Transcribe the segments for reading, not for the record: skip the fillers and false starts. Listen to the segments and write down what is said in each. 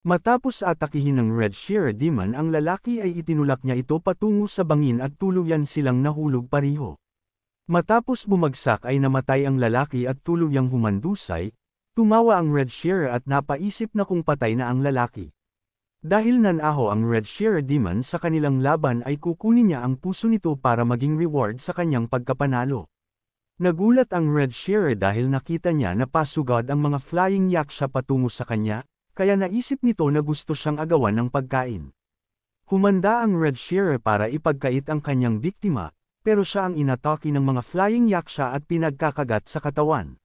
Matapos atakihin ng Red Shearer Demon ang lalaki ay itinulak niya ito patungo sa bangin at tuluyan silang nahulog pareho. Matapos bumagsak ay namatay ang lalaki at tuluyang humandusay, tumawa ang Red Shearer at napaisip na kung patay na ang lalaki. Dahil nanaho ang Red Shearer Demon sa kanilang laban ay kukunin niya ang puso nito para maging reward sa kanyang pagkapanalo. Nagulat ang Red Shearer dahil nakita niya na pasugad ang mga flying yaksha patungo sa kanya, kaya naisip nito na gusto siyang agawan ng pagkain. Humanda ang Red Shearer para ipagkait ang kanyang biktima, pero siya ang inatake ng mga flying yaksha at pinagkakagat sa katawan.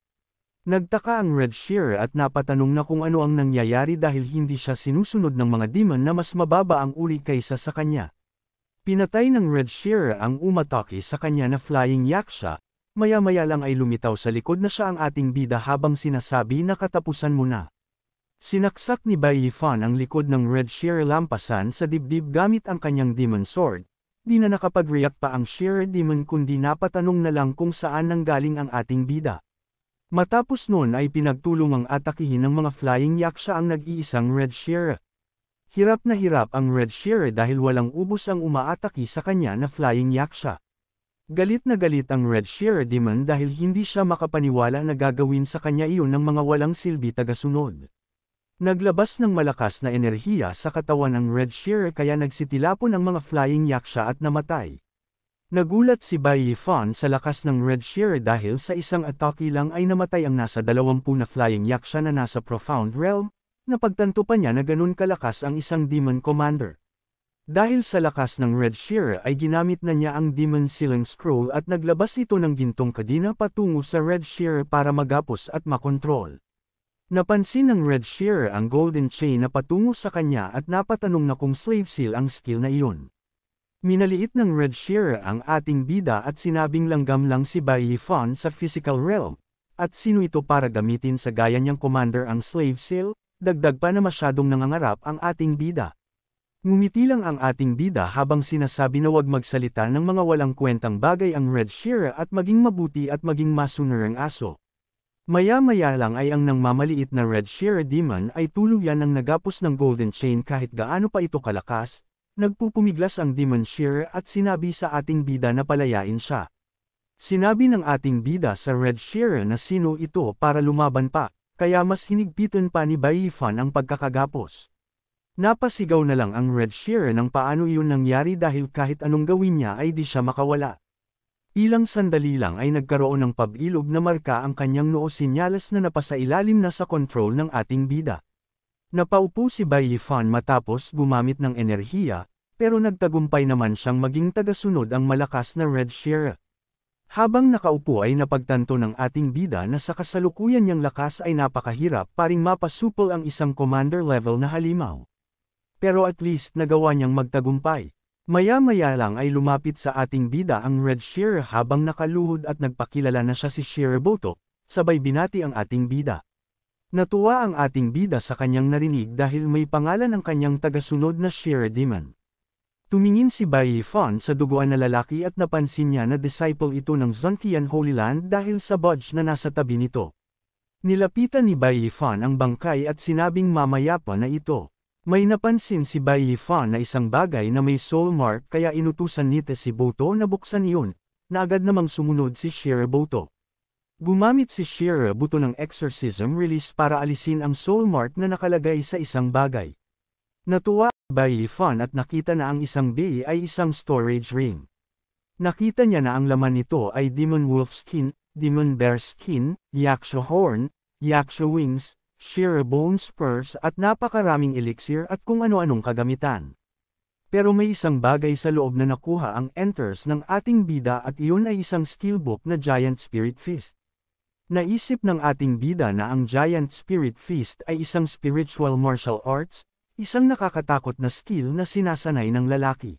Nagtaka ang Red Shearer at napatanong na kung ano ang nangyayari dahil hindi siya sinusunod ng mga demon na mas mababa ang uri kaysa sa kanya. Pinatay ng Red Shearer ang umatake sa kanya na flying yaksha, maya-maya lang ay lumitaw sa likod na siya ang ating bida habang sinasabi na katapusan mo na. Sinaksak ni Bai Yifan ang likod ng Red Shearer lampasan sa dibdib gamit ang kanyang demon sword. Di na nakapag-react pa ang Shearer Demon kundi napatanong na lang kung saan nanggaling ang ating bida. Matapos noon ay pinagtulong ang atakihin ng mga flying yaksha ang nag-iisang Red Shearer. Hirap na hirap ang Red Shearer dahil walang ubos ang umaataki sa kanya na flying yaksha. Galit na galit ang Red Shearer Demon dahil hindi siya makapaniwala na gagawin sa kanya iyon ng mga walang silbi tagasunod. Naglabas ng malakas na enerhiya sa katawan ng Red Shearer kaya nagsitilapon ang mga flying yaksha at namatay. Nagulat si Bai Yifan sa lakas ng Red Shearer dahil sa isang atake lang ay namatay ang nasa 20 na flying yaksha na nasa Profound Realm, napagtanto pa niya na ganun kalakas ang isang Demon Commander. Dahil sa lakas ng Red Shearer ay ginamit na niya ang Demon Sealing Scroll at naglabas ito ng gintong kadina patungo sa Red Shearer para magapos at makontrol. Napansin ng Red Shearer ang golden chain na patungo sa kanya at napatanong na kung slave seal ang skill na iyon. Minaliit ng Red Shearer ang ating bida at sinabing langgam lang si Bai Yifan sa physical realm, at sino ito para gamitin sa gaya niyang commander ang slave seal, dagdag pa na masyadong nangangarap ang ating bida. Ngumiti lang ang ating bida habang sinasabi na huwag magsalita ng mga walang kwentang bagay ang Red Shearer at maging mabuti at maging masunurang aso. Maya-maya lang ay ang nangmamaliit na Red Shearer Demon ay tuluyan ang nagapos ng Golden Chain kahit gaano pa ito kalakas, nagpupumiglas ang Demon Shearer at sinabi sa ating bida na palayain siya. Sinabi ng ating bida sa Red Shearer na sino ito para lumaban pa, kaya mas hinigpitan pa ni Bai Yifan ang pagkakagapos. Napasigaw na lang ang Red Shearer ng paano iyon nangyari dahil kahit anong gawin niya ay di siya makawala. Ilang sandali lang ay nagkaroon ng pabilog na marka ang kanyang noo sinyalas na napasailalim na sa kontrol ng ating bida. Napaupo si Bai Yifan matapos gumamit ng enerhiya, pero nagtagumpay naman siyang maging tagasunod ang malakas na Red Shearer. Habang nakaupo ay napagtanto ng ating bida na sa kasalukuyan niyang lakas ay napakahirap paring mapasupol ang isang commander level na halimaw. Pero at least nagawa niyang magtagumpay. Maya-maya lang ay lumapit sa ating bida ang Red Shearer habang nakaluhod at nagpakilala na siya si Shearer Boto, sabay binati ang ating bida. Natuwa ang ating bida sa kanyang narinig dahil may pangalan ang kanyang tagasunod na Shearer Demon. Tumingin si Bai Yifan sa duguan na lalaki at napansin niya na disciple ito ng Zontian Holy Land dahil sa badge na nasa tabi nito. Nilapitan ni Bai Yifan ang bangkay at sinabing mamaya pa na ito. May napansin si Bai Yifan na isang bagay na may soul mark kaya inutusan nito si Boto na buksan iyon, na agad namang sumunod si Shearer Boto. Gumamit si Shearer Boto ng exorcism release para alisin ang soul mark na nakalagay sa isang bagay. Natuwa si Bai Yifan at nakita na ang isang bay ay isang storage ring. Nakita niya na ang laman nito ay Demon Wolf Skin, Demon Bear Skin, Yaksha Horn, Yaksha Wings, Shearer Bone Spurs at napakaraming elixir at kung ano-anong kagamitan. Pero may isang bagay sa loob na nakuha ang enters ng ating bida at iyon ay isang skill book na Giant Spirit Fist. Naisip ng ating bida na ang Giant Spirit Fist ay isang spiritual martial arts, isang nakakatakot na skill na sinasanay ng lalaki.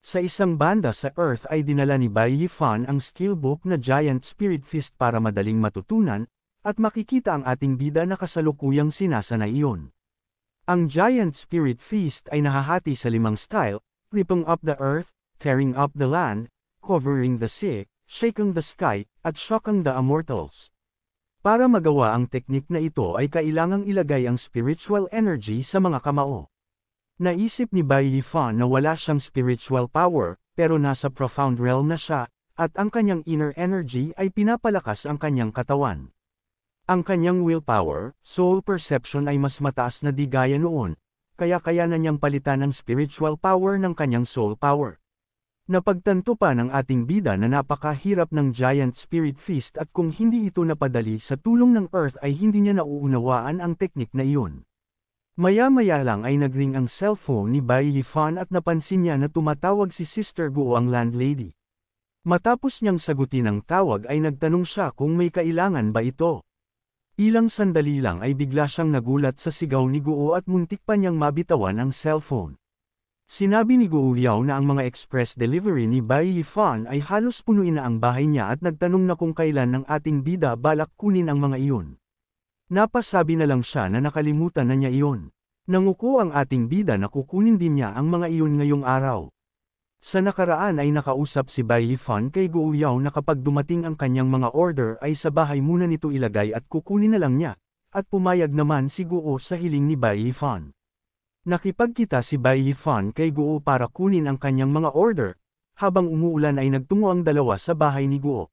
Sa isang banda sa Earth ay dinala ni Bai Yifan ang skill book na Giant Spirit Fist para madaling matutunan, at makikita ang ating bida na kasalukuyang sinasanay iyon. Ang Giant Spirit Feast ay nahahati sa 5 style, ripping up the earth, tearing up the land, covering the sea, shaking the sky, at shocking the immortals. Para magawa ang teknik na ito ay kailangang ilagay ang spiritual energy sa mga kamao. Naisip ni Bai Yifan na wala siyang spiritual power, pero nasa profound realm na siya, at ang kanyang inner energy ay pinapalakas ang kanyang katawan. Ang kanyang willpower, soul perception ay mas mataas na di gaya noon, kaya na niyang palitan ang spiritual power ng kanyang soul power. Napagtanto pa ng ating bida na napakahirap ng giant spirit feast at kung hindi ito napadali sa tulong ng Earth ay hindi niya nauunawaan ang teknik na iyon. Maya-maya lang ay nagring ang cellphone ni Bai Yifan at napansin niya na tumatawag si Sister Guo ang landlady. Matapos niyang sagutin ang tawag ay nagtanong siya kung may kailangan ba ito. Ilang sandali lang ay bigla siyang nagulat sa sigaw ni Guo at muntik pa niyang mabitawan ang cellphone. Sinabi ni Guo Liao na ang mga express delivery ni Bai Yifan ay halos punuin na ang bahay niya at nagtanong na kung kailan ng ating bida balak kunin ang mga iyon. Napasabi na lang siya na nakalimutan na niya iyon. Nanguko ang ating bida na kukunin din niya ang mga iyon ngayong araw. Sa nakaraan ay nakausap si Bai Yifan kay Guo Liao na kapag dumating ang kanyang mga order ay sa bahay muna nito ilagay at kukunin na lang niya, at pumayag naman si Guo sa hiling ni Bai Yifan. Nakipagkita si Bai Yifan kay Guo para kunin ang kanyang mga order, habang umuulan ay nagtungo ang dalawa sa bahay ni Guo.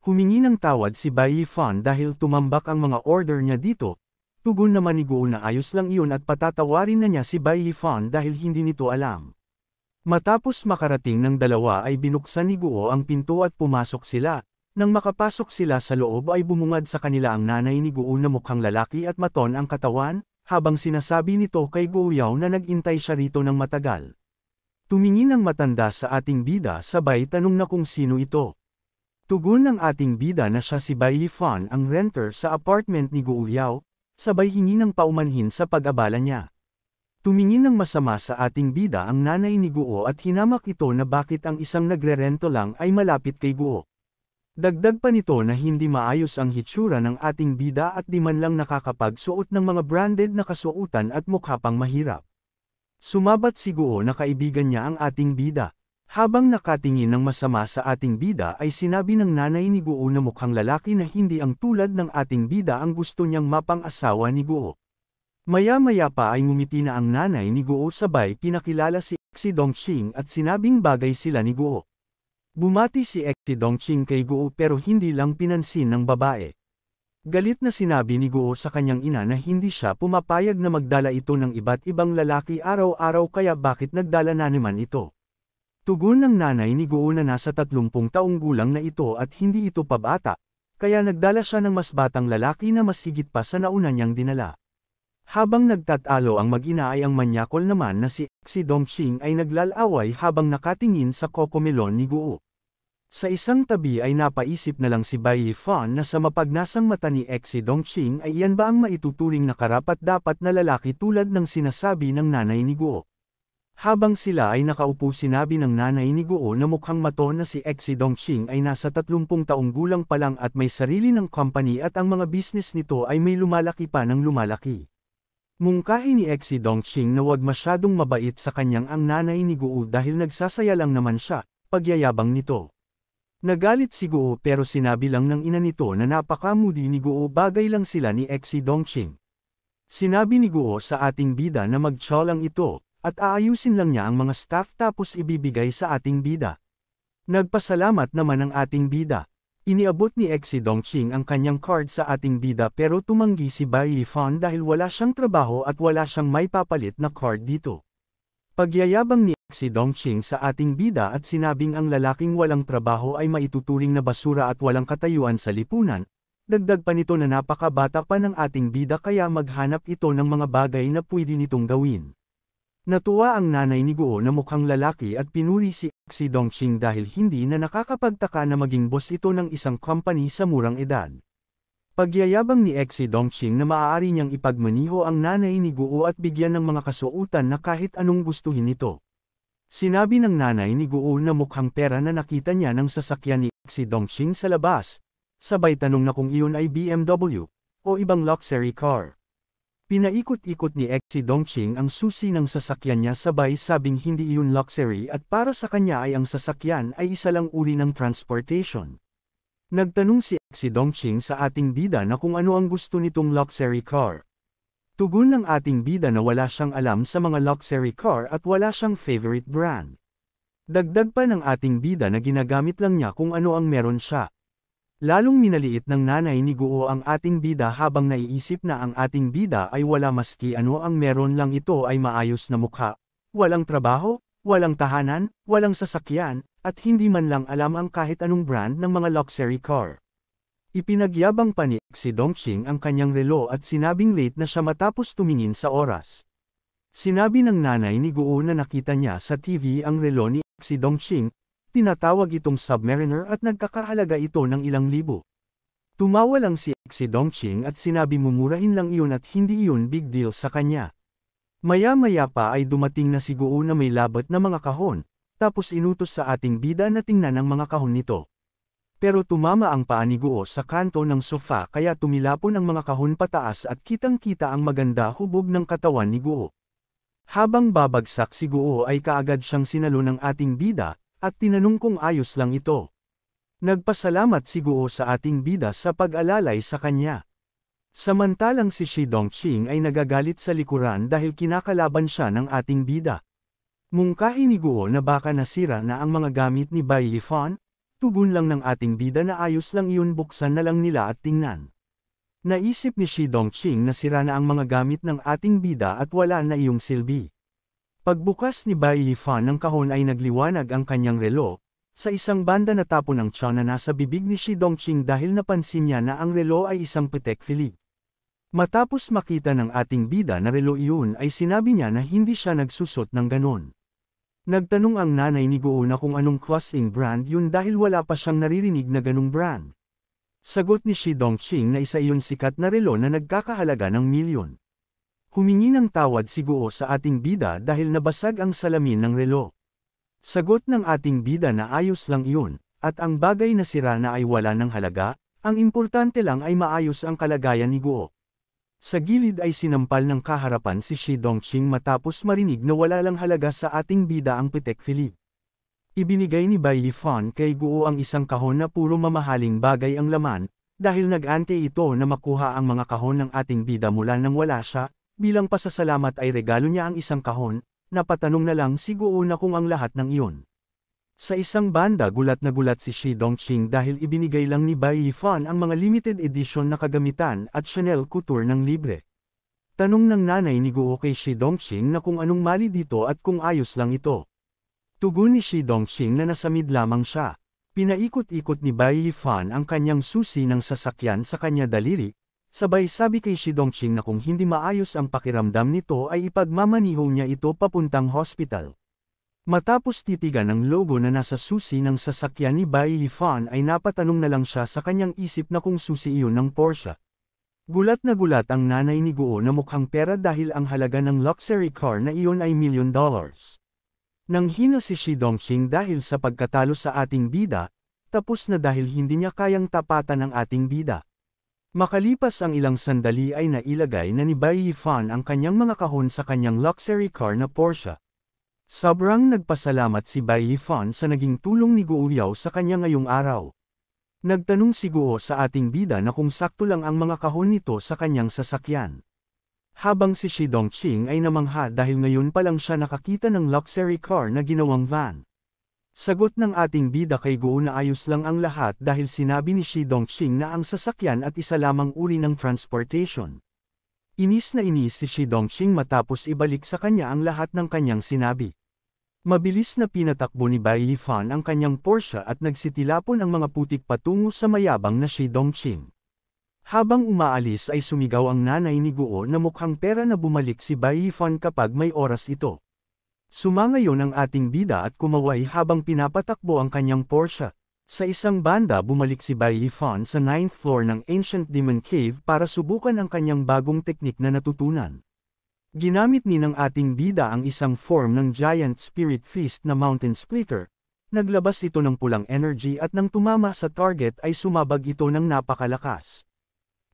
Humingi ng tawad si Bai Yifan dahil tumambak ang mga order niya dito, tugon naman ni Guo na ayos lang iyon at patatawarin na niya si Bai Yifan dahil hindi nito alam. Matapos makarating ng dalawa ay binuksan ni Guo ang pinto at pumasok sila. Nang makapasok sila sa loob ay bumungad sa kanila ang nanay ni Guo na mukhang lalaki at maton ang katawan, habang sinasabi nito kay Guo Liao na nag-intay siya rito ng matagal. Tumingin ang matanda sa ating bida sabay tanong na kung sino ito. Tugon ng ating bida na siya si Bai Yifan ang renter sa apartment ni Guo Liao, sabay hingi ng paumanhin sa pag-abala niya. Tumingin ng masama sa ating bida ang nanay ni Guo at hinamak ito na bakit ang isang nagre-rento lang ay malapit kay Guo. Dagdag pa nito na hindi maayos ang hitsura ng ating bida at di man lang nakakapagsuot ng mga branded na kasuotan at mukha pang mahirap. Sumabat si Guo na kaibigan niya ang ating bida. Habang nakatingin ng masama sa ating bida ay sinabi ng nanay ni Guo na mukhang lalaki na hindi ang tulad ng ating bida ang gusto niyang mapang-asawa ni Guo. Maya-maya pa ay ngumiti na ang nanay ni Guo sabay pinakilala si Xi Dongqing at sinabing bagay sila ni Guo. Bumati si Xi Dongqing kay Guo pero hindi lang pinansin ng babae. Galit na sinabi ni Guo sa kanyang ina na hindi siya pumapayag na magdala ito ng iba't ibang lalaki araw-araw kaya bakit nagdala na naman ito. Tugon ng nanay ni Guo na nasa 30 taong gulang na ito at hindi ito pabata, kaya nagdala siya ng mas batang lalaki na mas higit pa sa nauna niyang dinala. Habang nagtatalo ang mag-ina ay ang manyakol naman na si Xi Dongqing ay naglalaway habang nakatingin sa kokomelon ni Guo. Sa isang tabi ay napaisip na lang si Bai Yifan na sa mapagnasang mata ni Xi Dongqing ay iyan ba ang maituturing na karapat-dapat na lalaki tulad ng sinasabi ng nanay ni Guo. Habang sila ay nakaupo sinabi ng nanay ni Guo na mukhang maton na si Xi Dongqing ay nasa 30 taong gulang pa lang at may sarili ng company at ang mga business nito ay may lumalaki pa ng lumalaki. Mungkahi ni Xi Dongqing na wag masyadong mabait sa kanyang ang nanay ni Guo dahil nagsasaya lang naman siya, pagyayabang nito. Nagalit si Guo pero sinabi lang ng ina nito na napakamudi ni Guo bagay lang sila ni Xi Dongqing. Sinabi ni Guo sa ating bida na mag-chow lang ito, at aayusin lang niya ang mga staff tapos ibibigay sa ating bida. Nagpasalamat naman ang ating bida. Iniabot ni Xi Dongqing ang kanyang card sa ating bida pero tumanggi si Bai Yifan dahil wala siyang trabaho at wala siyang may papalit na card dito. Pagyayabang ni Xi Dongqing sa ating bida at sinabing ang lalaking walang trabaho ay maituturing na basura at walang katayuan sa lipunan, dagdag pa nito na napakabata pa ng ating bida kaya maghanap ito ng mga bagay na pwede nitong gawin. Natuwa ang nanay ni Guo na mukhang lalaki at pinuri si Xi Dongqing dahil hindi na nakakapagtaka na maging boss ito ng isang company sa murang edad. Pagyayabang ni Xi Dongqing na maaari niyang ipagmaniho ang nanay ni Guo at bigyan ng mga kasuotan na kahit anong gustuhin nito. Sinabi ng nanay ni Guo na mukhang pera na nakita niya ng sasakyan ni Xi Dongqing sa labas, sabay tanong na kung iyon ay BMW o ibang luxury car. Pinaikot-ikot ni Xi Dongqing ang susi ng sasakyan niya sabay sabing hindi iyon luxury at para sa kanya ay ang sasakyan ay isa lang uri ng transportation. Nagtanong si Dongqing sa ating bida na kung ano ang gusto nitong luxury car. Tugon ng ating bida na wala siyang alam sa mga luxury car at wala siyang favorite brand. Dagdag pa ng ating bida na ginagamit lang niya kung ano ang meron siya. Lalong minaliit ng nanay ni Guo ang ating bida habang naiisip na ang ating bida ay wala maski ano ang meron lang ito ay maayos na mukha, walang trabaho, walang tahanan, walang sasakyan, at hindi man lang alam ang kahit anong brand ng mga luxury car. Ipinagyabang pa ni si Dongqing ang kanyang relo at sinabing late na siya matapos tumingin sa oras. Sinabi ng nanay ni Guo na nakita niya sa TV ang relo ni si Dongqing, tinatawag itong Submariner at nagkakahalaga ito ng ilang libo. Tumawa lang si Dongqing at sinabi mumurahin lang iyon at hindi iyon big deal sa kanya. Maya-maya pa ay dumating na si Guo na may labat na mga kahon, tapos inutos sa ating bida na tingnan ang mga kahon nito. Pero tumama ang paa ni Guo sa kanto ng sofa kaya tumilapon ang mga kahon pataas at kitang-kita ang maganda hubog ng katawan ni Guo. Habang babagsak si Guo ay kaagad siyang sinalo ng ating bida, at tinanong kung ayos lang ito. Nagpasalamat si Guo sa ating bida sa pag-alalay sa kanya. Samantalang si Shi Dongqing ay nagagalit sa likuran dahil kinakalaban siya ng ating bida. Mungkahi ni Guo na baka nasira na ang mga gamit ni Bai Yifan, tugon lang ng ating bida na ayos lang iyon buksan na lang nila at tingnan. Naisip ni Shi Dongqing na sira na ang mga gamit ng ating bida at wala na iyong silbi. Pagbukas ni Bai Yifan ng kahon ay nagliwanag ang kanyang relo, sa isang banda natapon ang tiyan na nasa bibig ni Shi Dongqing dahil napansin niya na ang relo ay isang Patek Philippe. Matapos makita ng ating bida na relo iyon ay sinabi niya na hindi siya nagsusot ng ganon. Nagtanong ang nanay ni Guo na kung anong klaseng brand yun dahil wala pa siyang naririnig na ganung brand. Sagot ni Shi Dongqing na isa iyon sikat na relo na nagkakahalaga ng milyon. Humingi ng tawad si Guo sa ating bida dahil nabasag ang salamin ng relo. Sagot ng ating bida na ayos lang iyon, at ang bagay na sira na ay wala ng halaga, ang importante lang ay maayos ang kalagayan ni Guo. Sa gilid ay sinampal ng kaharapan si Shi Dongqing matapos marinig na wala lang halaga sa ating bida ang Patek Philippe. Ibinigay ni Bai Yifan kay Guo ang isang kahon na puro mamahaling bagay ang laman, dahil nag-ante ito na makuha ang mga kahon ng ating bida mula nang wala siya, bilang pasasalamat ay regalo niya ang isang kahon, napatanong na lang si Guo na kung ang lahat ng iyon. Sa isang banda gulat na gulat si Shi Dongqing dahil ibinigay lang ni Bai Yifan ang mga limited edition na kagamitan at Chanel couture ng libre. Tanong ng nanay ni Guo kay Shi Dongqing na kung anong mali dito at kung ayos lang ito. Tugon ni Shi Dongqing na nasamid lamang siya. Pinaikot-ikot ni Bai Yifan ang kanyang susi ng sasakyan sa kanya daliri, sabay sabi kay Shi Dongqing na kung hindi maayos ang pakiramdam nito ay ipagmamaniho niya ito papuntang hospital. Matapos titigan ang logo na nasa susi ng sasakyan ni Bai Yifan ay napatanong na lang siya sa kanyang isip na kung susi iyon ng Porsche. Gulat na gulat ang nanay ni Guo na mukhang pera dahil ang halaga ng luxury car na iyon ay $1 million. Nang hina si Shi Dongqing dahil sa pagkatalo sa ating bida, tapos na dahil hindi niya kayang tapatan ang ating bida. Makalipas ang ilang sandali ay nailagay na ni Bai Yifan ang kanyang mga kahon sa kanyang luxury car na Porsche. Sobrang nagpasalamat si Bai Yifan sa naging tulong ni Guo Yao sa kanya ngayong araw. Nagtanong si Guo sa ating bida na kung sakto lang ang mga kahon nito sa kanyang sasakyan. Habang si Shi Dongqing ay namangha dahil ngayon pa lang siya nakakita ng luxury car na ginawang van. Sagot ng ating bida kay Guo na ayos lang ang lahat dahil sinabi ni Shi Dongqing na ang sasakyan at isa lamang uri ng transportation. Inis na inis si Shi Dongqing matapos ibalik sa kanya ang lahat ng kanyang sinabi. Mabilis na pinatakbo ni Bai Yifan ang kanyang Porsche at nagsitilapon ang mga putik patungo sa mayabang na Shi Dongqing. Habang umaalis ay sumigaw ang nanay ni Guo na mukhang pera na bumalik si Bai Yifan kapag may oras ito. Sumangayon ang ating bida at kumaway habang pinapatakbo ang kanyang Porsche. Sa isang banda bumalik si Bai Yifan sa 9th floor ng Ancient Demon Cave para subukan ang kanyang bagong teknik na natutunan. Ginamit ni ng ating bida ang isang form ng Giant Spirit Fist na Mountain Splitter. Naglabas ito ng pulang energy at nang tumama sa target ay sumabag ito ng napakalakas.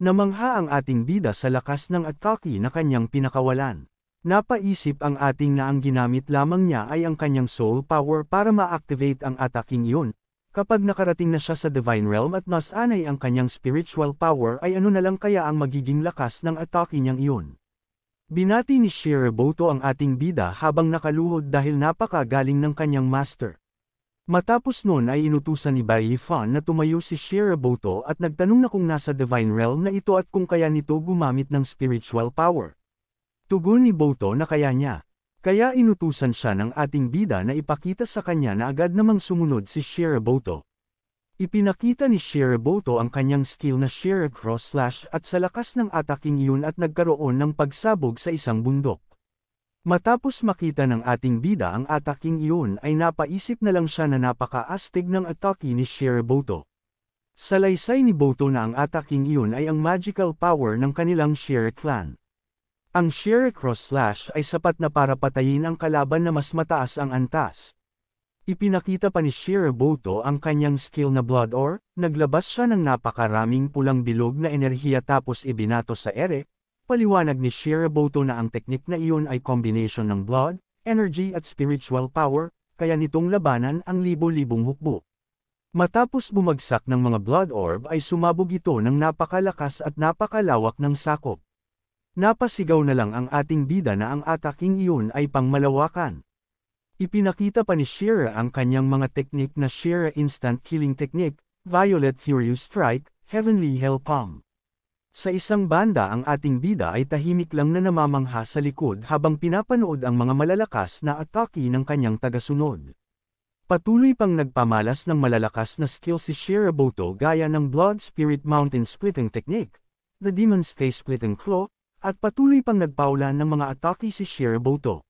Namangha ang ating bida sa lakas ng atake na kanyang pinakawalan. Napaisip ang ating na ang ginamit lamang niya ay ang kanyang soul power para ma-activate ang ataking iyon, Kapag nakarating na siya sa Divine Realm at nasanay ang kanyang spiritual power ay ano na lang kaya ang magiging lakas ng atake niyang iyon. Binati ni Shiraboto ang ating bida habang nakaluhod dahil napakagaling ng kanyang master. Matapos nun ay inutusan ni Bai Yifan na tumayo si Shiraboto at nagtanong na kung nasa Divine Realm na ito at kung kaya nito gumamit ng spiritual power. Tugon ni Boto na kaya niya. Kaya inutusan siya ng ating bida na ipakita sa kanya na agad namang sumunod si Shiraboto. Ipinakita ni Shiraboto ang kanyang skill na Shira Cross Slash at sa lakas ng ataking iyon at nagkaroon ng pagsabog sa isang bundok. Matapos makita ng ating bida ang ataking iyon ay napaisip na lang siya na napaka-astig ng atake ni Shiraboto. Salaysay ni Boto na ang ataking iyon ay ang magical power ng kanilang Shira clan. Ang Shira Cross Slash ay sapat na para patayin ang kalaban na mas mataas ang antas. Ipinakita pa ni Shiraboto ang kanyang skill na Blood Ore, naglabas siya ng napakaraming pulang bilog na enerhiya tapos ibinato sa ere. Paliwanag ni Shiraboto na ang teknik na iyon ay combination ng blood, energy at spiritual power, kaya nitong labanan ang libo-libong hukbo. Matapos bumagsak ng mga blood orb ay sumabog ito ng napakalakas at napakalawak ng sakop. Napasigaw na lang ang ating bida na ang ataking iyon ay pangmalawakan. Ipinakita pa ni Shira ang kanyang mga teknik na Shira Instant Killing Technique, Violet Furious Strike, Heavenly Hell Palm. Sa isang banda ang ating bida ay tahimik lang na namamangha sa likod habang pinapanood ang mga malalakas na atake ng kanyang tagasunod. Patuloy pang nagpamalas ng malalakas na skill si Shiraboto gaya ng Blood Spirit Mountain Splitting Technique, the Demon's Face Splitting Claw, at patuloy pang nagpaulan ng mga atake si Shiraboto.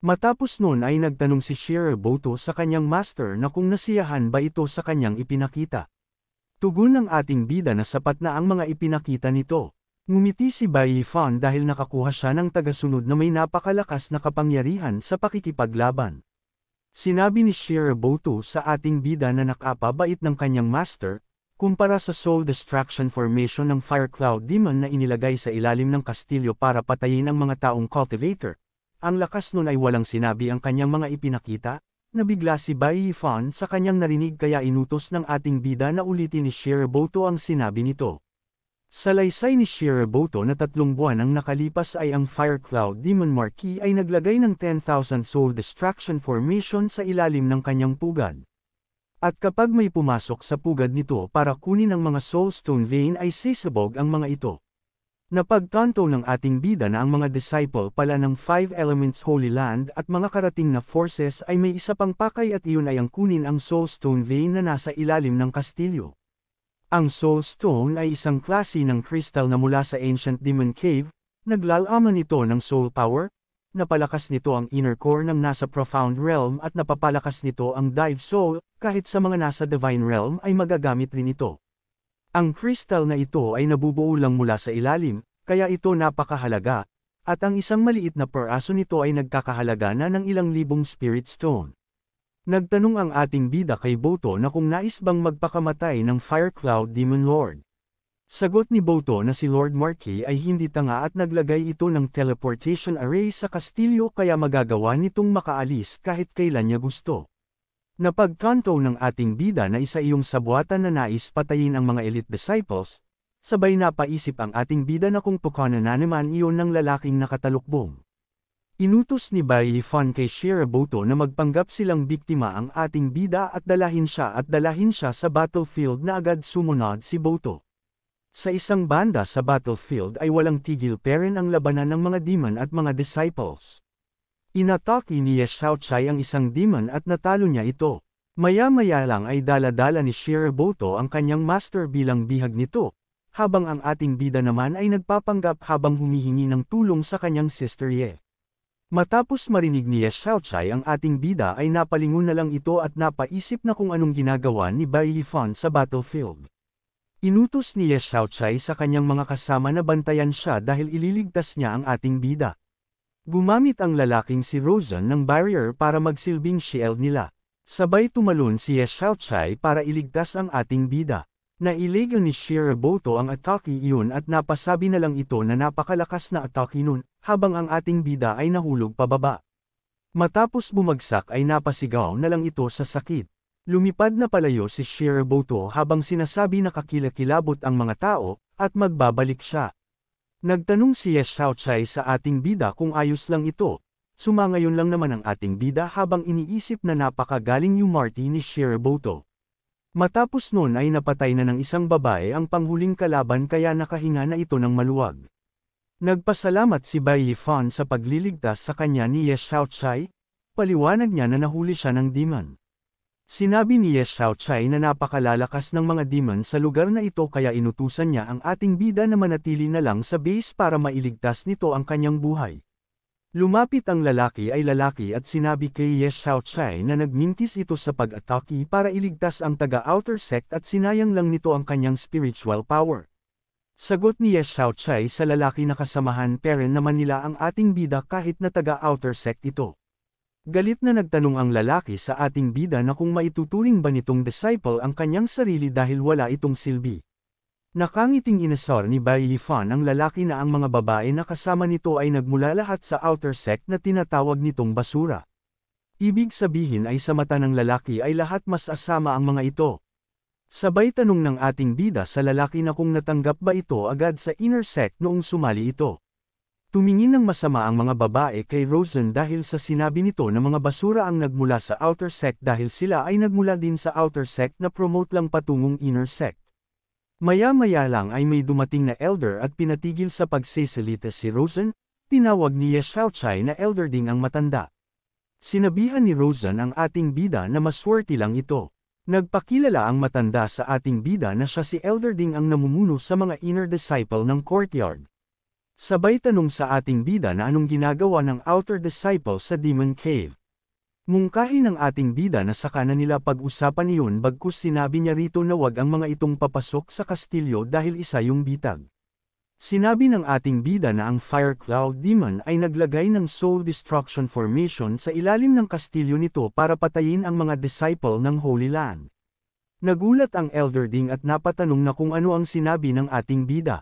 Matapos nun ay nagtanong si Shiraboto sa kanyang master na kung nasiyahan ba ito sa kanyang ipinakita. Tugon ng ating bida na sapat na ang mga ipinakita nito. Ngumiti si Bai Yifan dahil nakakuha siya ng tagasunod na may napakalakas na kapangyarihan sa pakikipaglaban. Sinabi ni Shiraboto sa ating bida na nakapabait ng kanyang master, kumpara sa Soul Destruction Formation ng Fire Cloud Demon na inilagay sa ilalim ng kastilyo para patayin ang mga taong cultivator. Ang lakas nun ay walang sinabi ang kanyang mga ipinakita, nabigla si Bai Yifan sa kanyang narinig kaya inutos ng ating bida na ulitin ni Shiraboto ang sinabi nito. Salaysay ni Shiraboto na 3 buwan ang nakalipas ay ang Fire Cloud Demon Marquis ay naglagay ng 10,000 Soul Destruction Formation sa ilalim ng kanyang pugad. At kapag may pumasok sa pugad nito para kunin ang mga Soulstone Vein ay sisabog ang mga ito. Napagtanto ng ating bida na ang mga disciple pala ng 5 Elements Holy Land at mga karating na forces ay may isa pang pakay at iyon ay ang kunin ang Soulstone Vein na nasa ilalim ng kastilyo. Ang Soulstone ay isang klase ng crystal na mula sa Ancient Demon Cave, naglalaman ito ng soul power, napalakas nito ang inner core ng nasa Profound Realm at napapalakas nito ang Dive Soul, kahit sa mga nasa Divine Realm ay magagamit rin ito. Ang crystal na ito ay nabubuo lang mula sa ilalim, kaya ito napakahalaga, at ang isang maliit na peraso nito ay nagkakahalaga na ng ilang libong Spirit Stone. Nagtanong ang ating bida kay Boto na kung nais bang magpakamatay ng Fire Cloud Demon Lord. Sagot ni Boto na si Lord Marquis ay hindi tanga at naglagay ito ng teleportation array sa kastilyo kaya magagawa nitong makaalis kahit kailan niya gusto. Napagkanto ng ating bida na isa iyong sabuatan na nais patayin ang mga elite disciples, sabay napaisip ang ating bida na kung pukanan na naman iyon ng lalaking nakatalukbong. Inutos ni Bai Yifan kay Shiraboto na magpanggap silang biktima ang ating bida at dalahin siya sa battlefield na agad sumunod si Boto. Sa isang banda sa battlefield ay walang tigil pa rin ang labanan ng mga demon at mga disciples. Inatake ni Ye Xiaochai ang isang demon at natalo niya ito. Maya-maya lang ay dala-dala ni Shiraboto ang kanyang master bilang bihag nito, habang ang ating bida naman ay nagpapanggap habang humihingi ng tulong sa kanyang sister Ye. Matapos marinig ni Ye Xiaochai ang ating bida ay napalingon na lang ito at napaisip na kung anong ginagawa ni Bai Yifan sa battlefield. Inutos ni Ye Xiaochai sa kanyang mga kasama na bantayan siya dahil ililigtas niya ang ating bida. Gumamit ang lalaking si Rozan ng barrier para magsilbing shield nila. Sabay tumalon si Ye Xiaochai para iligtas ang ating bida. Nailigil ni Shiraboto ang atake iyon at napasabi na lang ito na napakalakas na atake nun, habang ang ating bida ay nahulog pababa. Matapos bumagsak ay napasigaw na lang ito sa sakit. Lumipad na palayo si Shiraboto habang sinasabi na kakilakilabot ang mga tao, at magbabalik siya. Nagtanong si Ye Xiaochai sa ating bida kung ayos lang ito. Sumangayon lang naman ang ating bida habang iniisip na napakagaling yung Marty ni Shiraboto. Matapos noon ay napatay na ng isang babae ang panghuling kalaban kaya nakahinga na ito ng maluwag. Nagpasalamat si Bai Yifan sa pagliligtas sa kanya ni Ye Xiaochai, paliwanag niya na nahuli siya ng demon. Sinabi ni Ye Xiaochai na napakalalakas ng mga demon sa lugar na ito kaya inutusan niya ang ating bida na manatili na lang sa base para mailigtas nito ang kanyang buhay. Lumapit ang lalaki at sinabi kay Ye Xiaochai na nagmintis ito sa pag-atake para iligtas ang taga-outer sect at sinayang lang nito ang kanyang spiritual power. Sagot ni Ye Xiaochai sa lalaki na kasamahan pero naman nila ang ating bida kahit na taga-outer sect ito. Galit na nagtanong ang lalaki sa ating bida na kung maituturing ba nitong disciple ang kanyang sarili dahil wala itong silbi. Nakangiting inasar ni Bai Yifan ang lalaki na ang mga babae na kasama nito ay nagmula lahat sa outer sect na tinatawag nitong basura. Ibig sabihin ay sa mata ng lalaki ay lahat mas asama ang mga ito. Sabay tanong ng ating bida sa lalaki na kung natanggap ba ito agad sa inner sect noong sumali ito. Tumingin ng masama ang mga babae kay Rosen dahil sa sinabi nito na mga basura ang nagmula sa outer sect dahil sila ay nagmula din sa outer sect na promote lang patungong inner sect. Maya-maya lang ay may dumating na elder at pinatigil sa pagsesalita si Rosen, tinawag ni Ye Xiaochai na elder ding ang matanda. Sinabihan ni Rosen ang ating bida na maswerte lang ito. Nagpakilala ang matanda sa ating bida na siya si Elder Ding ang namumuno sa mga inner disciple ng courtyard. Sabay tanong sa ating bida na anong ginagawa ng outer disciple sa Demon Cave. Mungkahi ng ating bida na saka na nila pag-usapan iyon bagkus sinabi niya rito na wag ang mga itong papasok sa kastilyo dahil isa yung bitag. Sinabi ng ating bida na ang Fire Cloud Demon ay naglagay ng Soul Destruction Formation sa ilalim ng kastilyo nito para patayin ang mga disciple ng Holy Land. Nagulat ang Elder Ding at napatanong na kung ano ang sinabi ng ating bida.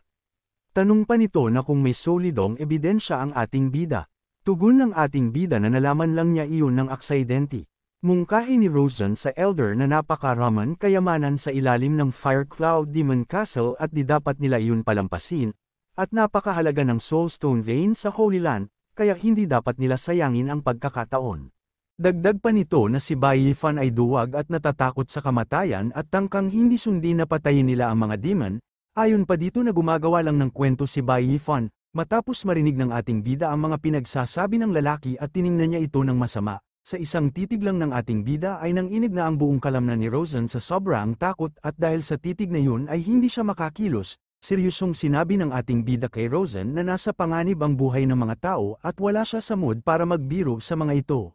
Tanong pa nito na kung may solidong ebidensya ang ating bida. Tugon ng ating bida na nalaman lang niya iyon ng aksidente. Mungkahi ni Rosen sa Elder na napakaraman kayamanan sa ilalim ng Fire Cloud Demon Castle at di dapat nila iyon palampasin. At napakahalaga ng Soulstone Vein sa Holy Land, kaya hindi dapat nila sayangin ang pagkakataon. Dagdag pa nito na si Bai Yifan ay duwag at natatakot sa kamatayan at tangkang hindi sundin na patayin nila ang mga demon. Ayon pa dito na gumagawa lang ng kwento si Bai Yifan, matapos marinig ng ating bida ang mga pinagsasabi ng lalaki at tiningnan niya ito ng masama. Sa isang titig lang ng ating bida ay nanginig na ang buong kalamnan ni Rosen sa sobrang takot at dahil sa titig na yun ay hindi siya makakilos. Seryosong sinabi ng ating bida kay Rosen na nasa panganib ang buhay ng mga tao at wala siya sa mood para magbiro sa mga ito.